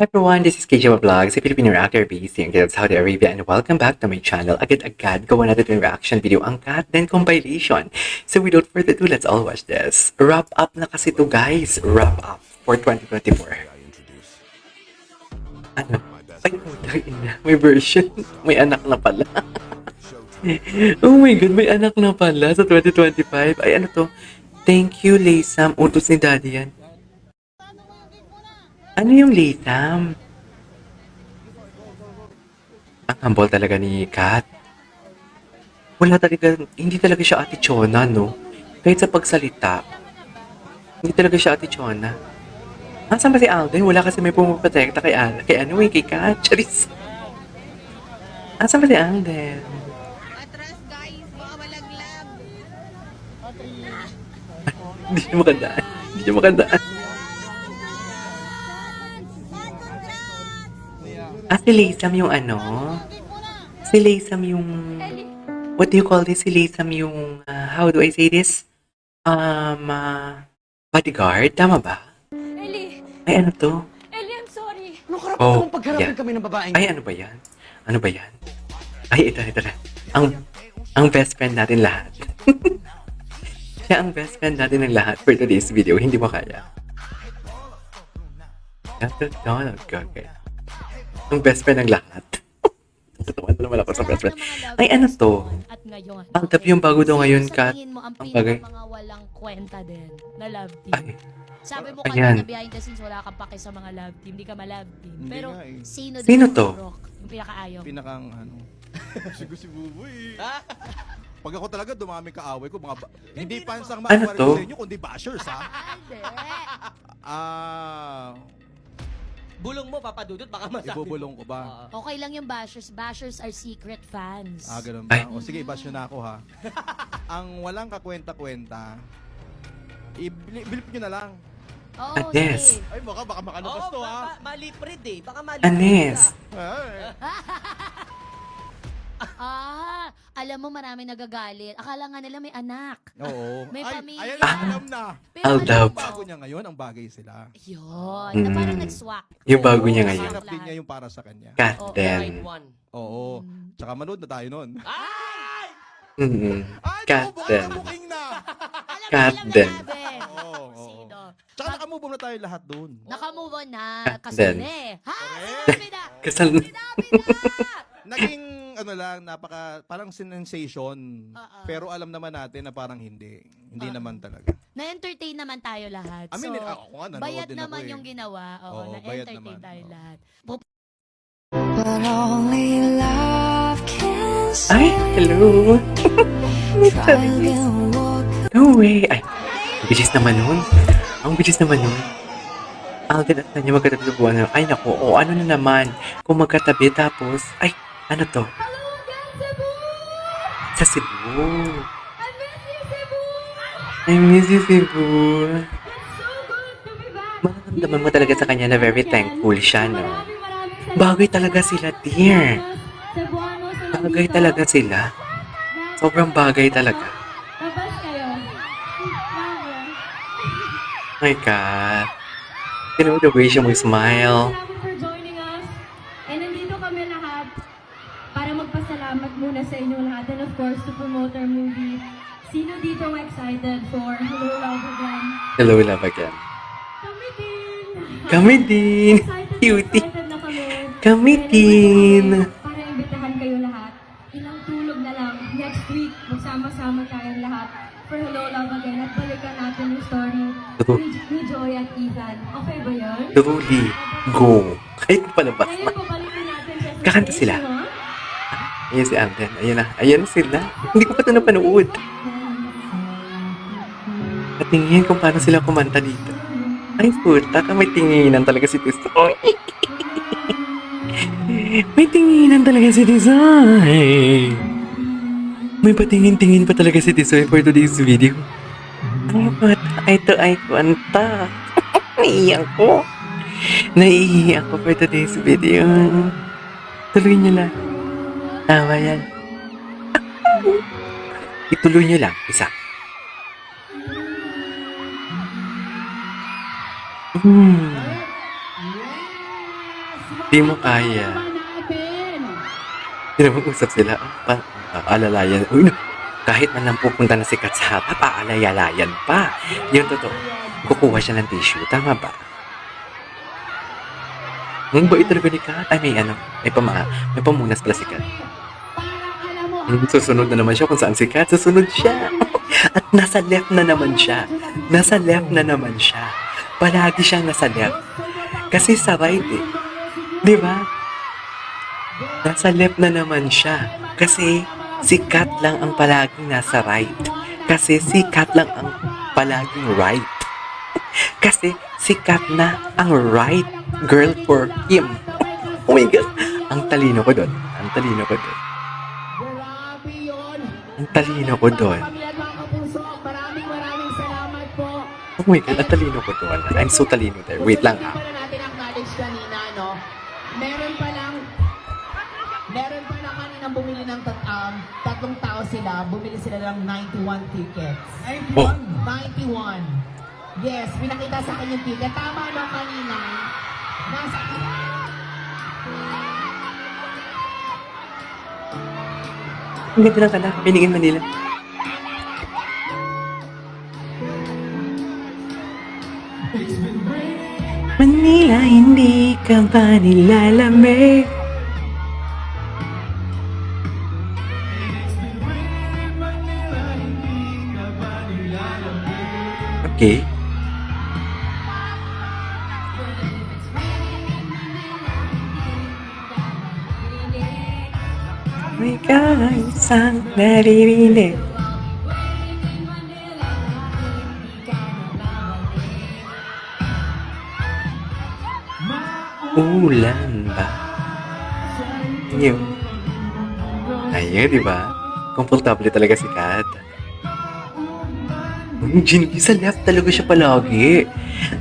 Everyone, this is KJ Vlogs, a Filipino reactor based here in Saudi Arabia, and welcome back to my channel. Agad-agad, gawa natin yung reaction video, ang Cat Den compilation. So without further ado, let's all watch this. Wrap up na kasi to guys. Wrap up for 2024. Ano? Ay, may version. May anak na pala. Oh my God, may anak na pala sa 2025. Ay, ano to? Thank you, Laysam. Utos ni Daddy yan. Ano yung Laysam? Ang humble talaga ni Kat. Wala talaga, hindi talaga siya Ate Chona, no? Kahit sa pagsalita, hindi talaga siya Ate Chona. Saan ba si Alden? Wala kasi may pumaprotekta kay kay Kat. Charis. Saan ba si Alden? Atras guys, baka malaglag. Hindi niya makandaan. Hindi niya makandaan. Si Laysam yung ano? Si Laysam yung... What do you call this? Si Laysam yung... how do I say this? Bodyguard? Tama ba? Ellie! Ay, ano to? Ellie, I'm sorry! Anong karapatan mong pagharapin yeah. kami ng babaeng? Ay, ano ba yan? Ano ba yan? Ay, ito na. Ang best friend natin lahat. Siya ang best friend natin ng lahat for today's video. Hindi mo kaya. Okay. Ang best friend ng lahat. Tatawa naman ako sa best friend. Ay, ano to? At ngayon, Ang tabi yung bago daw ngayon, Kat. sasabihin mo ang Ang bagay. mga walang kwenta din na love team. Ay, Sabi mo ayan. kanina behind the scenes wala kang pake sa mga love team, hindi ka ma-love team. Hindi Pero nga eh. sino Sino dito to? Rock, yung pinakaayaw? Pinakang ano. Sigo si Buboy. Pag ako talaga dumami kaaway ko, hindi fans ang Ano maaaway to? ko sa inyo, kundi bashers ha. Hindi. Bulong mo, papadudot, baka masabi. Ibubulong ko ba? Okay lang yung bashers. Bashers are secret fans. Ganun Ay. ba? O sige, bash nyo na ako ha. Ang walang kakwenta-kwenta, bilip nyo na lang. Oo, Anes. sige. Ay, baka makalabas to ha. Maliprid eh. Baka maliprid Anes. Ay. Alam mo marami nagagalit. Akala nga nila may anak. Oo. May Ay, pamilya. ayan na, alam na. Pero I'll alam doubt. mo, Bago niya ngayon, ang bagay sila. yun. Na parang nag-swak. Yung bago niya Oo, ngayon. Hanap din niya yung para sa kanya. Kat Oo, Den. one. Oo. Tsaka manood na tayo nun. Ay! Ay, Kat naku, Den. baka booking na. Kat Alam Den. na namin. Oo, oo. Sino? Tsaka nakamove on na tayo lahat dun. Nakamove on na. Kat Kasi Den. na eh. Ha? Correct. Sinabi na! Kasal na. Sinabi na! Naging ano lang, parang sensation. Pero alam naman natin na parang hindi. Hindi naman talaga. Na-entertain naman tayo lahat. I mean, ako nga, nanood bayad din ako naman eh. yung ginawa. Oo, Oo, bayad na-entertain naman. tayo Oo. lahat. But only love can Ay, hello. try and walk. No way. Ay, ang bilis naman nun. Ang bilis naman nun. Alden at Tanya magkatabi sa buwan. Ay, naku. O, ano na naman. Kung magkatabi tapos, ay, ano to? Sa Cebu. I miss you, Cebu. Mararamdaman mo talaga sa kanya na very thankful siya, no? Bagay talaga sila, dear. Bagay talaga sila. Sobrang bagay talaga. My God. You know the way siya mag-smile. Salamat for joining us. And nandito kami lahat para magpasalamat muna sa inyo lahat. And of course, to promote our movie. Sino dito excited for Hello Love Again? Hello, love again. Kami din! Kami din. Cutie. Excited na kami. Kami And din. para imbitahan kayo lahat. Ilang tulog na lang. Next week, magsama-sama tayong lahat for Hello Love Again. At balikan natin yung story True. ni Joy at Ethan. Okay ba yun? Truly. Go. Kahit palabas Ngayon, na. pabalikan natin siya sa Kakanta stage, sila. no? Ayan si Alden. Ayan na. Ayan na sila. Hindi ko pa ito napanood. Patingin kung paano sila kumanta dito. Ay, puta ka. May tinginan talaga si Tisoy. May tinginan talaga si Tisoy. May patingin-tingin pa talaga si Tisoy for today's video. Ay, puta. Ito ay kwanta. Naiiyak ko. Naiiyak ko for today's video. Tuloy niyo lang. Tama yan. Ituloy niyo lang. Isa. Di mo kaya. Di na mag-usap sila. Alalayan. Uy, kahit man lang pupunta na si Kat sa harap, aalayalayan pa. Yung totoo. Kukuha siya ng tissue. Tama ba? Ang bait talaga ni Kat. Ay, may pamunas pala si Kat. Susunod na naman siya kung saan si Kat. Susunod siya. At nasa left na naman siya. Nasa left na naman siya. Palagi siyang nasa left. Kasi sa right eh. Di ba? Nasa left na naman siya. Kasi si Kat lang ang palaging nasa right. Kasi si Kat lang ang palaging right. Kasi si Kat na ang right girl for him. Oh my God. Ang talino ko doon. Ang talino ko doon. Ang talino ko doon. Oh my God. Ang talino ko doon. I'm so talino there. Wait lang ha. natin ang knowledge kanina, no? Meron pa lang kaninang bumili ng tatlong tao sila, bumili sila ng 91 tickets. Oh. 91. Yes, pinakita sa akin yung ticket. Tama no kanina. Nasa... Ang ganda lang kala. Piningin Manila. Manila, hindi ka ba nilalamig? Okay. May kaisang naririnig. Ulan ba? Yung... Ayun, di ba? Komportable talaga si Kat. Sa left talaga siya palagi.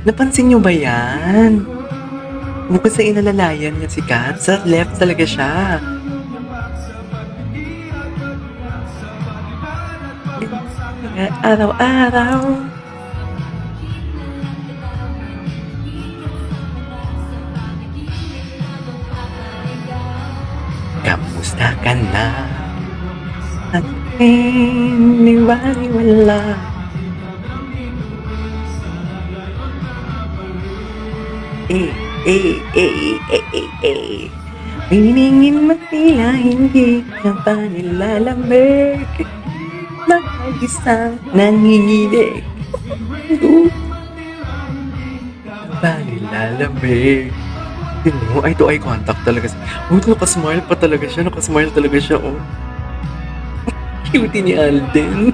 Napansin niyo ba yan? Bukod sa inalalayan niya si Kat, sa left talaga siya. Araw-araw. Kamusta ka na? At wala. Piningin Manila, hindi ka pa nilalamig. Mag-isang nanginginig. Ba nilalamig. Tingnan mo, eye to eye contact talaga siya. Oh, nakasmile pa talaga siya. Nakasmile talaga siya, oh. Cutie ni Alden.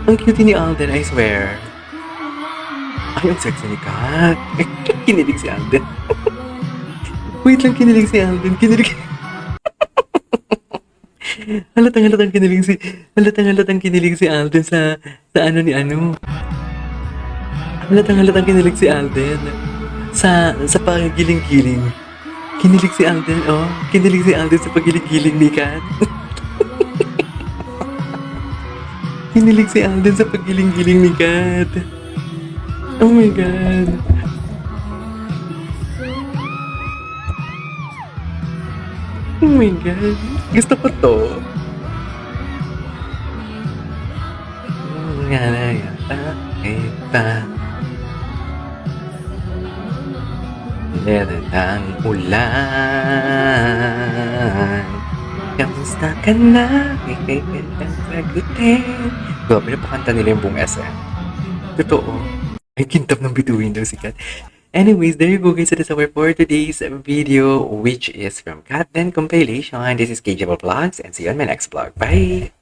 Ang cutie ni Alden, I swear. Ay, ang sexy ni Kat. Kinilig si Alden. Wait lang, kinilig si Alden. Kinilig. Halatang kinilig si Alden sa ano ni ano. Halatang kinilig si Alden sa pagigiling-giling. Kinilig si Alden, oh. Kinilig si Alden sa pagigiling ni Kat. Kinilig si Alden sa pagigiling ni Kat. Oh my God. Oh my God. Gusto ko to. Nga na yata. Meron ang ulan. Kamusta ka na? Sagutin. Grabe na pakanta nila yung buong SM. Totoo. Ay, kintab ng bituin daw si Kat. Anyways, there you go guys. That is our for today's video, which is from Kat Then Compilation. This is KJ Vlogs, and see you on my next vlog. Bye!